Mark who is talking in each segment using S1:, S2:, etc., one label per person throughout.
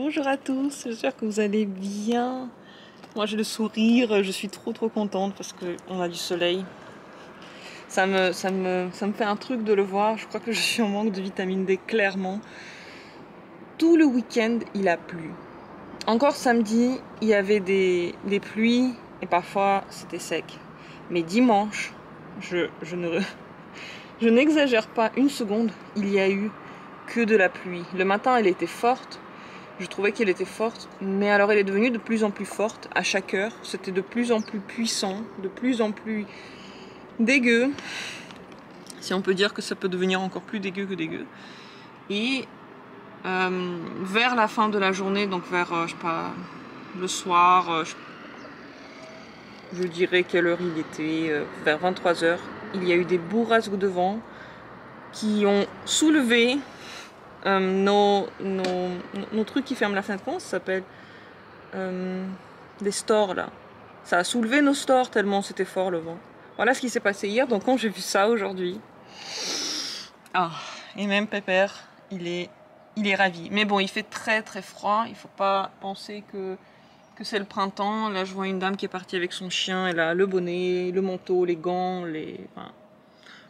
S1: Bonjour à tous, j'espère que vous allez bien. Moi j'ai le sourire, je suis trop contente parce qu'on a du soleil. Ça me fait un truc de le voir, je crois que je suis en manque de vitamine D clairement. Tout le week-end il a plu. Encore samedi il y avait des pluies et parfois c'était sec. Mais dimanche, je n'exagère pas une seconde, il y a eu que de la pluie. Le matin elle était forte. Je trouvais qu'elle était forte, mais alors elle est devenue de plus en plus forte à chaque heure. C'était de plus en plus puissant, de plus en plus dégueu. Si on peut dire que ça peut devenir encore plus dégueu que dégueu. Et vers la fin de la journée, donc vers, je sais pas, le soir, je dirais quelle heure il était, vers 23h, il y a eu des bourrasques de vent qui ont soulevé nos trucs qui ferment la fenêtre. Comment ça s'appelle? Des stores là. Ça a soulevé nos stores tellement c'était fort le vent. Voilà ce qui s'est passé hier, donc quand j'ai vu ça aujourd'hui. Ah, et même Pépère, il est ravi. Mais bon, il fait très froid, il faut pas penser que c'est le printemps. Là je vois une dame qui est partie avec son chien, elle a le bonnet, le manteau, les gants, enfin,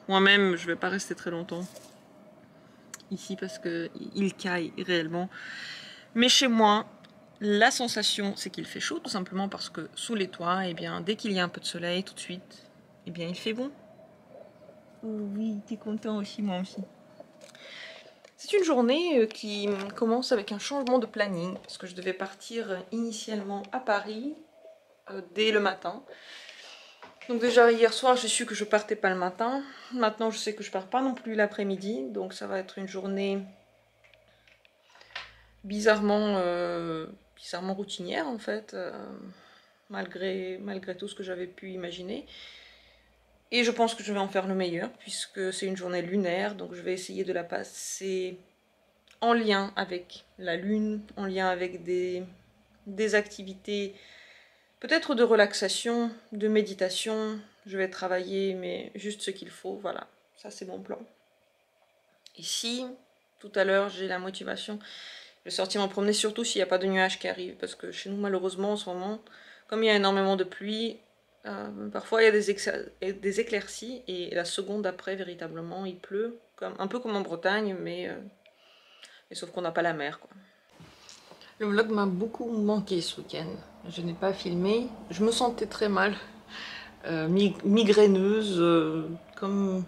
S1: moi-même je vais pas rester très longtemps ici parce que il caille réellement. Mais chez moi, la sensation, c'est qu'il fait chaud, tout simplement parce que sous les toits, eh bien, dès qu'il y a un peu de soleil, tout de suite, eh bien, il fait bon. Oh oui, t'es content aussi, moi aussi. C'est une journée qui commence avec un changement de planning, parce que je devais partir initialement à Paris dès le matin. Donc déjà, hier soir, j'ai su que je partais pas le matin. Maintenant, je sais que je pars pas non plus l'après-midi, donc ça va être une journée bizarrement routinière en fait, malgré tout ce que j'avais pu imaginer. Et je pense que je vais en faire le meilleur puisque c'est une journée lunaire, donc je vais essayer de la passer en lien avec la lune, en lien avec des activités peut-être de relaxation, de méditation. Je vais travailler mais juste ce qu'il faut, voilà, ça c'est mon plan. Et si tout à l'heure j'ai la motivation, je vais sortir m'en promener, surtout s'il n'y a pas de nuages qui arrivent, parce que chez nous malheureusement en ce moment, comme il y a énormément de pluie, parfois il y a des éclaircies et la seconde après véritablement il pleut, un peu comme en Bretagne, mais sauf qu'on n'a pas la mer, quoi. Le vlog m'a beaucoup manqué ce week-end, je n'ai pas filmé, je me sentais très mal, migraineuse, comme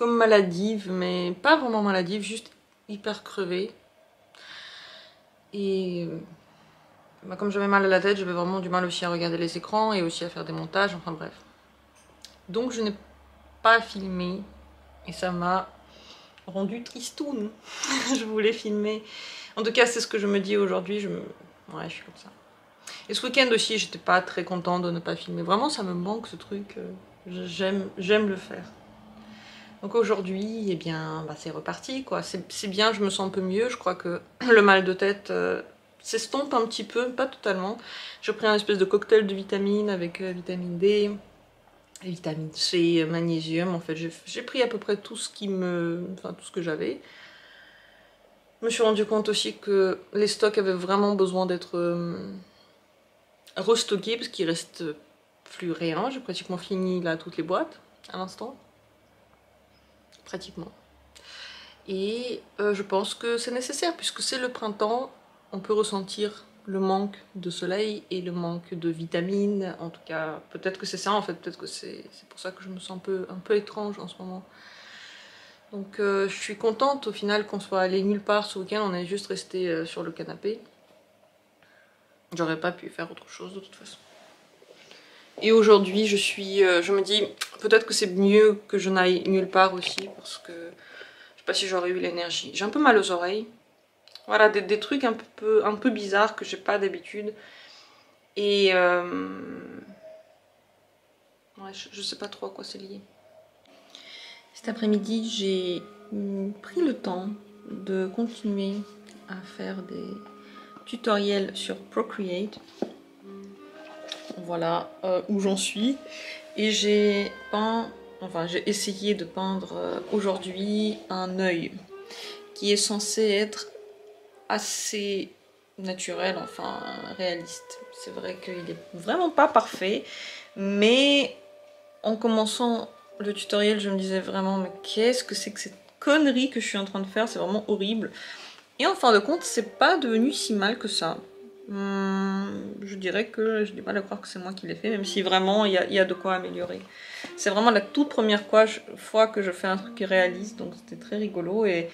S1: maladive, mais pas vraiment maladive, juste hyper crevée. Et comme j'avais mal à la tête, j'avais vraiment du mal aussi à regarder les écrans et aussi à faire des montages, enfin bref. Donc je n'ai pas filmé et ça m'a rendu tristoun. Je voulais filmer. En tout cas, c'est ce que je me dis aujourd'hui. Ouais, je suis comme ça. Et ce week-end aussi, j'étais pas très contente de ne pas filmer. Vraiment, ça me manque ce truc. J'aime le faire. Donc aujourd'hui, eh bien, bah, c'est reparti, quoi. C'est bien, je me sens un peu mieux. Je crois que le mal de tête s'estompe un petit peu, pas totalement. J'ai pris un espèce de cocktail de vitamines avec vitamine D, vitamine C, magnésium. En fait, j'ai pris à peu près tout ce tout ce que j'avais. Je me suis rendu compte aussi que les stocks avaient vraiment besoin d'être restockés parce qu'il reste plus rien. J'ai pratiquement fini là toutes les boîtes à l'instant. Pratiquement. Et je pense que c'est nécessaire puisque c'est le printemps, on peut ressentir le manque de soleil et le manque de vitamines. En tout cas, peut-être que c'est ça en fait, peut-être que c'est pour ça que je me sens un peu étrange en ce moment. Donc je suis contente au final qu'on soit allé nulle part ce week-end, on est juste resté sur le canapé. J'aurais pas pu faire autre chose de toute façon. Et aujourd'hui je me dis peut-être que c'est mieux que je n'aille nulle part aussi parce que je sais pas si j'aurais eu l'énergie. J'ai un peu mal aux oreilles. Voilà, des trucs un peu bizarres que j'ai pas d'habitude. Et ouais, je sais pas trop à quoi c'est lié. Cet après-midi, j'ai pris le temps de continuer à faire des tutoriels sur Procreate. Voilà où j'en suis. Et j'ai essayé de peindre aujourd'hui un œil qui est censé être assez naturel, enfin réaliste. C'est vrai qu'il est vraiment pas parfait, mais en commençant le tutoriel, je me disais vraiment, mais qu'est-ce que c'est que cette connerie que je suis en train de faire, c'est vraiment horrible. Et en fin de compte, c'est pas devenu si mal que ça. Je dirais que j'ai du mal à croire que c'est moi qui l'ai fait, même si vraiment il y a de quoi améliorer. C'est vraiment la toute première fois que je fais un truc réaliste, donc c'était très rigolo et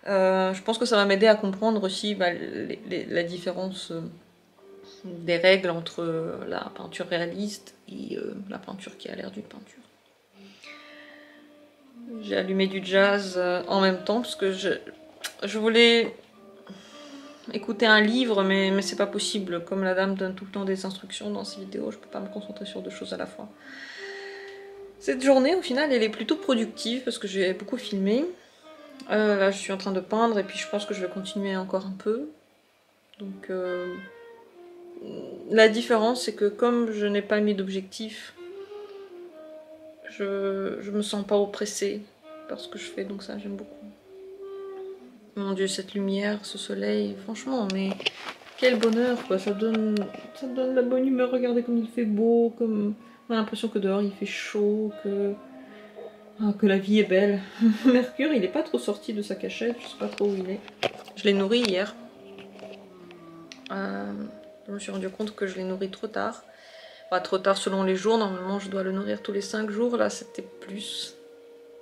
S1: je pense que ça va m'aider à comprendre aussi la différence des règles entre la peinture réaliste et la peinture qui a l'air d'une peinture. J'ai allumé du jazz en même temps parce que je voulais écouter un livre, mais c'est pas possible. Comme la dame donne tout le temps des instructions dans ses vidéos, je peux pas me concentrer sur deux choses à la fois. Cette journée, au final, elle est plutôt productive parce que j'ai beaucoup filmé. Là, je suis en train de peindre et puis je pense que je vais continuer encore un peu. Donc, la différence, c'est que comme je n'ai pas mis d'objectif, je me sens pas oppressée par ce que je fais, donc ça, j'aime beaucoup. Mon Dieu, cette lumière, ce soleil, franchement, mais quel bonheur, quoi. Ça donne la bonne humeur. Regardez comme il fait beau, comme on a l'impression que dehors il fait chaud, que la vie est belle. Mercure, il est pas trop sorti de sa cachette, je sais pas trop où il est. Je l'ai nourri hier. Je me suis rendu compte que je l'ai nourri trop tard. Enfin, trop tard selon les jours. Normalement, je dois le nourrir tous les 5 jours. Là, c'était plus.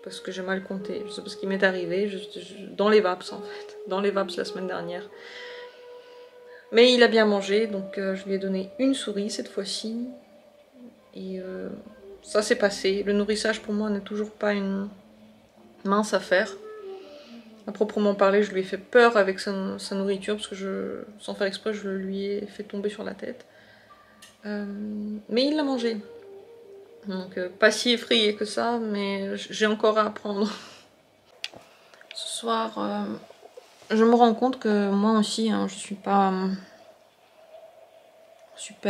S1: Parce que j'ai mal compté. Je sais pas ce qui m'est arrivé. Dans les vapes, en fait. Dans les vapes la semaine dernière. Mais il a bien mangé, donc je lui ai donné une souris cette fois-ci. Et ça s'est passé. Le nourrissage pour moi n'est toujours pas une mince affaire. À proprement parler, je lui ai fait peur avec sa nourriture parce que sans faire exprès, je lui ai fait tomber sur la tête. Mais il l'a mangé. Donc pas si effrayé que ça, mais j'ai encore à apprendre. Ce soir, je me rends compte que moi aussi, hein, je suis pas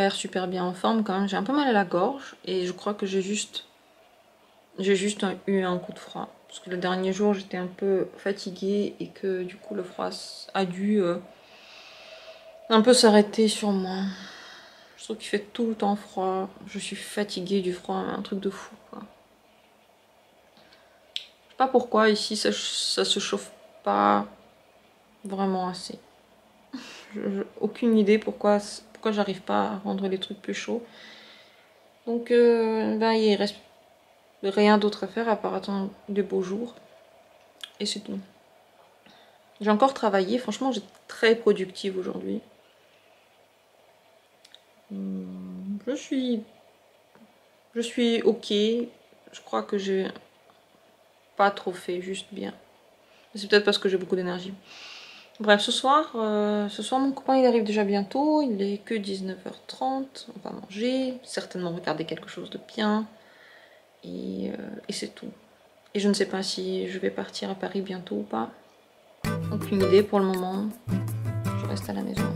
S1: super bien en forme quand même. J'ai un peu mal à la gorge et je crois que j'ai juste eu un coup de froid. Parce que le dernier jour, j'étais un peu fatiguée et que du coup, le froid a dû un peu s'arrêter sur moi. Je trouve qu'il fait tout le temps froid. Je suis fatiguée du froid, un truc de fou, quoi. Je sais pas pourquoi ici, ça se chauffe pas vraiment assez. Aucune idée pourquoi j'arrive pas à rendre les trucs plus chauds. Donc, ben, il reste rien d'autre à faire à part attendre des beaux jours. Et c'est tout. J'ai encore travaillé. Franchement, j'étais très productive aujourd'hui. Je suis ok. Je crois que j'ai pas trop fait, juste bien. C'est peut-être parce que j'ai beaucoup d'énergie. Bref, ce soir, mon copain il arrive déjà bientôt. Il est que 19h30. On va manger, certainement regarder quelque chose de bien. Et c'est tout. Et je ne sais pas si je vais partir à Paris bientôt ou pas. Aucune idée pour le moment. Je reste à la maison.